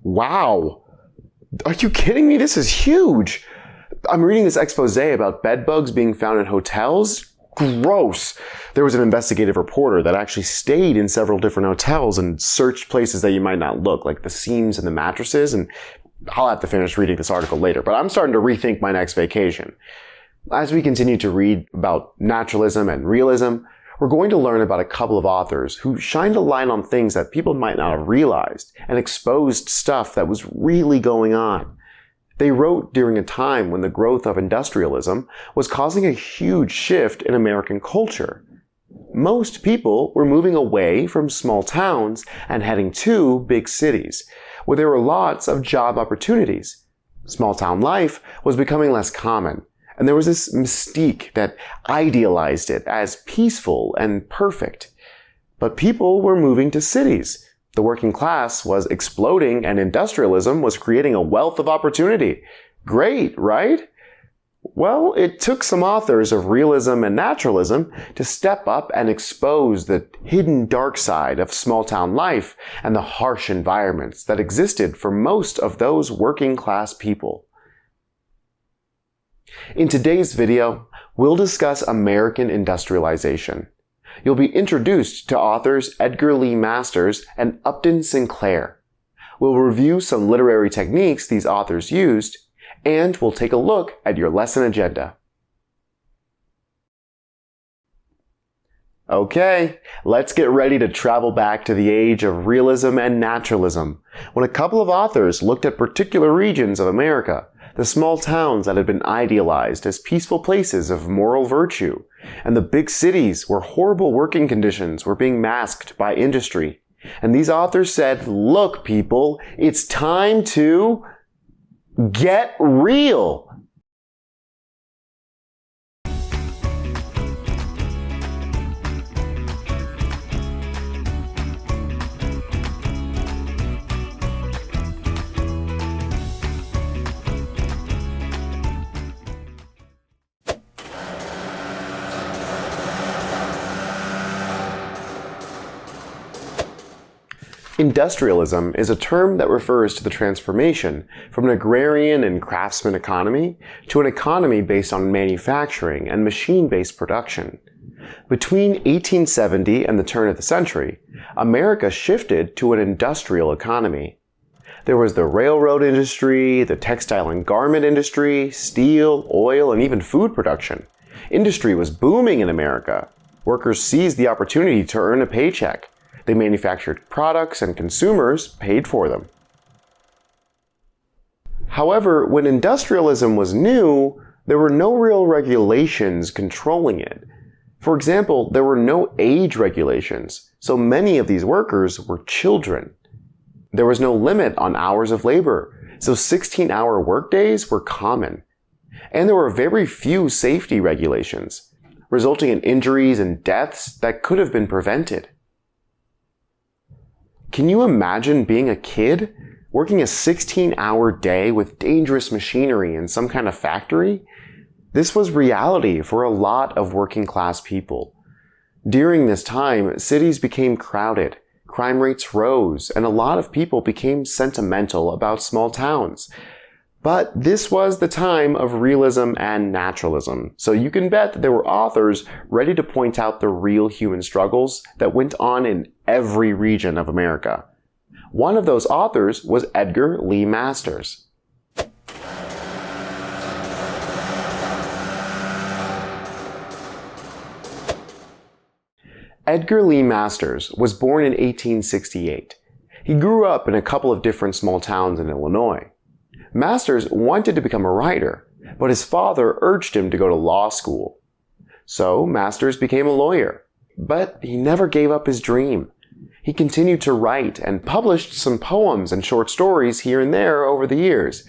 Wow! Are you kidding me? This is huge! I'm reading this expose about bed bugs being found in hotels. Gross! There was an investigative reporter that actually stayed in several different hotels and searched places that you might not look, like the seams and the mattresses, and I'll have to finish reading this article later, but I'm starting to rethink my next vacation. As we continue to read about naturalism and realism, we're going to learn about a couple of authors who shined a light on things that people might not have realized and exposed stuff that was really going on. They wrote during a time when the growth of industrialism was causing a huge shift in American culture. Most people were moving away from small towns and heading to big cities, where there were lots of job opportunities. Small town life was becoming less common, and there was this mystique that idealized it as peaceful and perfect. But people were moving to cities. The working class was exploding, and industrialism was creating a wealth of opportunity. Great, right? Well, it took some authors of realism and naturalism to step up and expose the hidden dark side of small-town life and the harsh environments that existed for most of those working-class people. In today's video, we'll discuss American industrialization. You'll be introduced to authors Edgar Lee Masters and Upton Sinclair. We'll review some literary techniques these authors used, and we'll take a look at your lesson agenda. Okay, let's get ready to travel back to the age of realism and naturalism, when a couple of authors looked at particular regions of America, the small towns that had been idealized as peaceful places of moral virtue, and the big cities where horrible working conditions were being masked by industry. And these authors said, look people, it's time to get real. Industrialism is a term that refers to the transformation from an agrarian and craftsman economy to an economy based on manufacturing and machine-based production. Between 1870 and the turn of the century, America shifted to an industrial economy. There was the railroad industry, the textile and garment industry, steel, oil, and even food production. Industry was booming in America. Workers seized the opportunity to earn a paycheck. They manufactured products and consumers paid for them. However, when industrialism was new, there were no real regulations controlling it. For example, there were no age regulations, so many of these workers were children. There was no limit on hours of labor, so 16-hour workdays were common. And there were very few safety regulations, resulting in injuries and deaths that could have been prevented. Can you imagine being a kid, working a 16-hour day with dangerous machinery in some kind of factory? This was reality for a lot of working-class people. During this time, cities became crowded, crime rates rose, and a lot of people became sentimental about small towns. But this was the time of realism and naturalism, so you can bet that there were authors ready to point out the real human struggles that went on in every region of America. One of those authors was Edgar Lee Masters. Edgar Lee Masters was born in 1868. He grew up in a couple of different small towns in Illinois. Masters wanted to become a writer, but his father urged him to go to law school. So Masters became a lawyer, but he never gave up his dream. He continued to write and published some poems and short stories here and there over the years.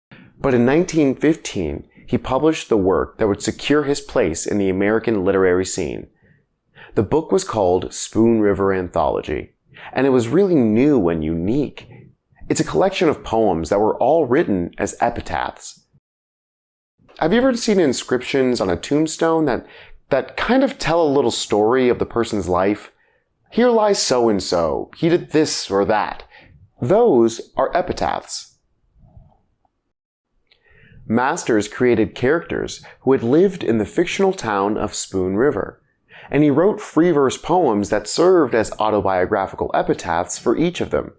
But in 1915, he published the work that would secure his place in the American literary scene. The book was called Spoon River Anthology, and it was really new and unique. It's a collection of poems that were all written as epitaphs. Have you ever seen inscriptions on a tombstone that kind of tell a little story of the person's life? Here lies so-and-so, he did this or that. Those are epitaphs. Masters created characters who had lived in the fictional town of Spoon River, and he wrote free verse poems that served as autobiographical epitaphs for each of them.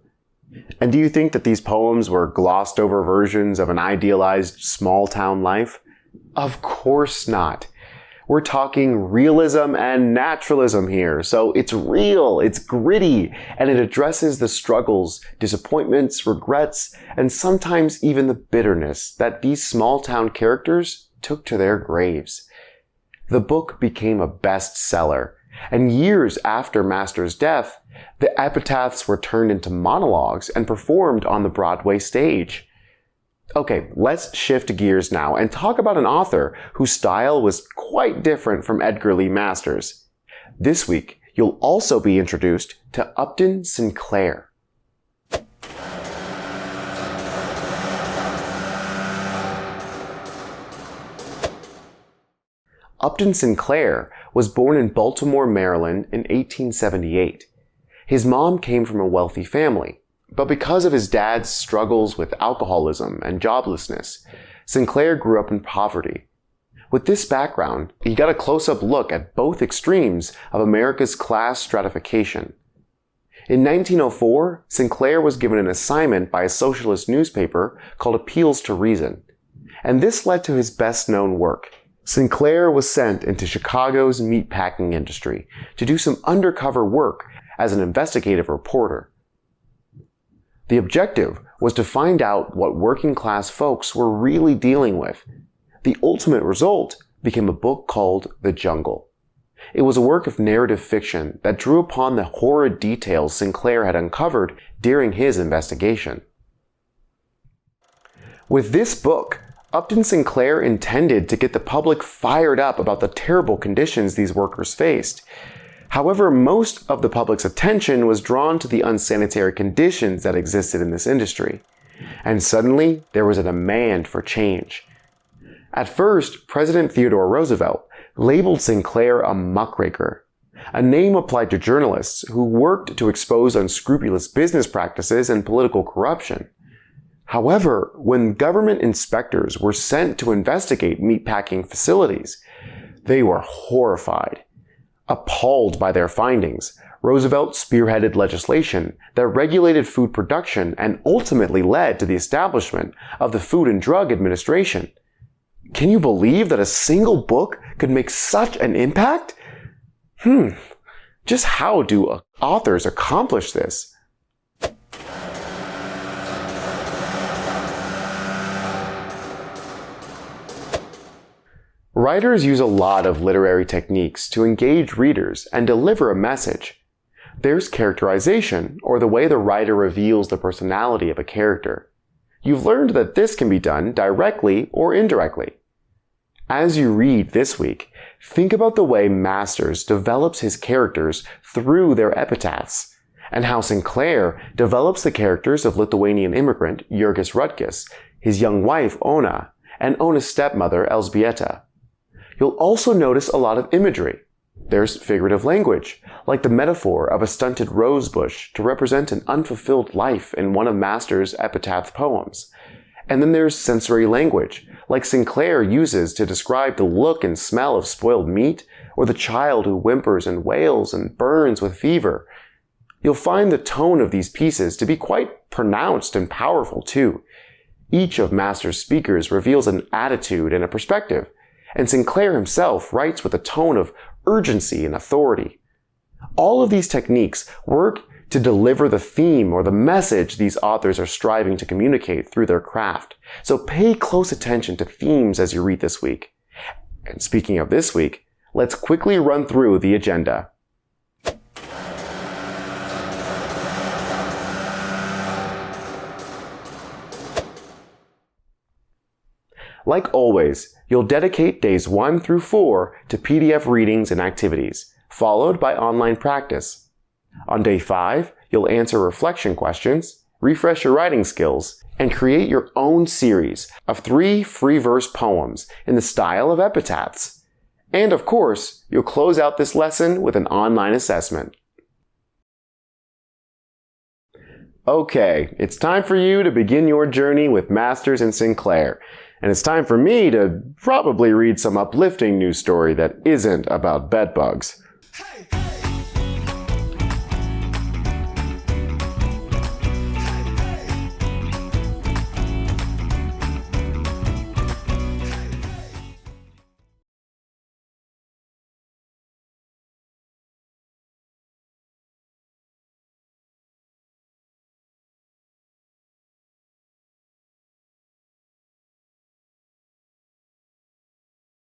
And do you think that these poems were glossed over versions of an idealized small-town life? Of course not. We're talking realism and naturalism here, so it's real, it's gritty, and it addresses the struggles, disappointments, regrets, and sometimes even the bitterness that these small-town characters took to their graves. The book became a bestseller, and years after Master's death, the epitaphs were turned into monologues and performed on the Broadway stage. Okay, let's shift gears now and talk about an author whose style was quite different from Edgar Lee Masters. This week, you'll also be introduced to Upton Sinclair. Upton Sinclair was born in Baltimore, Maryland in 1878. His mom came from a wealthy family, but because of his dad's struggles with alcoholism and joblessness, Sinclair grew up in poverty. With this background, he got a close-up look at both extremes of America's class stratification. In 1904, Sinclair was given an assignment by a socialist newspaper called Appeals to Reason, and this led to his best-known work. Sinclair was sent into Chicago's meatpacking industry to do some undercover work as an investigative reporter. The objective was to find out what working-class folks were really dealing with. The ultimate result became a book called The Jungle. It was a work of narrative fiction that drew upon the horrid details Sinclair had uncovered during his investigation. With this book, Upton Sinclair intended to get the public fired up about the terrible conditions these workers faced. However, most of the public's attention was drawn to the unsanitary conditions that existed in this industry. And suddenly, there was a demand for change. At first, President Theodore Roosevelt labeled Sinclair a muckraker, a name applied to journalists who worked to expose unscrupulous business practices and political corruption. However, when government inspectors were sent to investigate meatpacking facilities, they were horrified. Appalled by their findings, Roosevelt spearheaded legislation that regulated food production and ultimately led to the establishment of the Food and Drug Administration. Can you believe that a single book could make such an impact? Just how do authors accomplish this? Writers use a lot of literary techniques to engage readers and deliver a message. There's characterization, or the way the writer reveals the personality of a character. You've learned that this can be done directly or indirectly. As you read this week, think about the way Masters develops his characters through their epitaphs, and how Sinclair develops the characters of Lithuanian immigrant Jurgis Rutgis, his young wife Ona, and Ona's stepmother Elżbieta. You'll also notice a lot of imagery. There's figurative language, like the metaphor of a stunted rose bush to represent an unfulfilled life in one of Masters' epitaph poems. And then there's sensory language, like Sinclair uses to describe the look and smell of spoiled meat, or the child who whimpers and wails and burns with fever. You'll find the tone of these pieces to be quite pronounced and powerful too. Each of Masters' speakers reveals an attitude and a perspective, and Sinclair himself writes with a tone of urgency and authority. All of these techniques work to deliver the theme or the message these authors are striving to communicate through their craft. So pay close attention to themes as you read this week. And speaking of this week, let's quickly run through the agenda. Like always, you'll dedicate days 1 through 4 to PDF readings and activities, followed by online practice. On day 5, you'll answer reflection questions, refresh your writing skills, and create your own series of 3 free verse poems in the style of epitaphs. And of course, you'll close out this lesson with an online assessment. Okay, it's time for you to begin your journey with Masters and Sinclair. And it's time for me to probably read some uplifting news story that isn't about bedbugs. Hey!